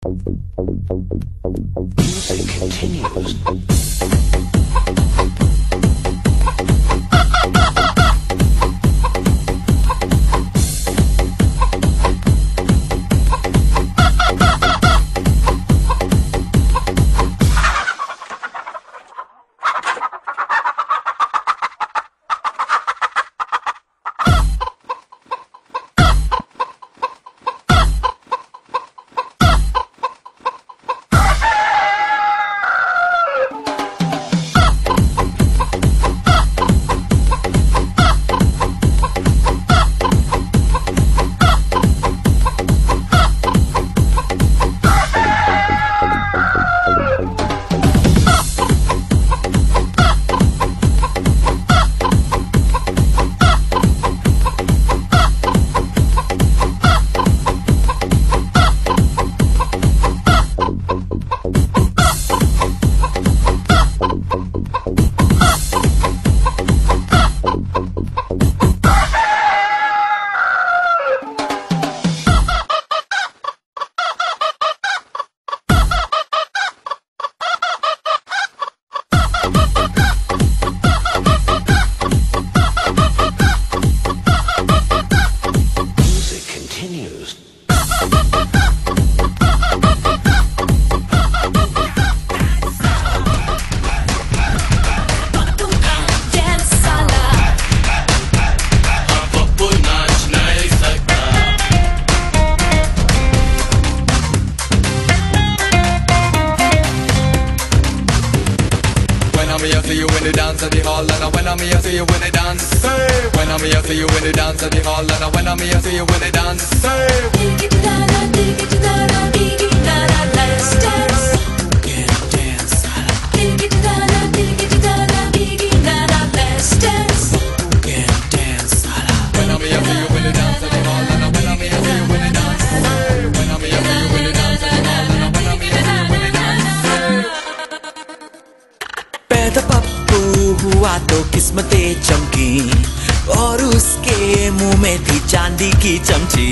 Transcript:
Music continues. See you in the dance at the hall, and when I'm here, see you when they dance. Hey, when I'm here, see you in the dance at the hall, and when I'm here, see you when they dance. Hey, dig it da da, dig it da da, dig it da da, let's dance. can't dance. Dig it da da, dig it da da, dig it da da, let's dance. Can't dance. When I'm here, see you in the dance at the hall, and when I'm here, see you when they dance. Hey, when I'm here, see you in the dance at the hall, and when I'm here, see you when they dance. पैदा पप्पू हुआ तो किस्मतें चमकी और उसके मुंह में थी चांदी की चमची।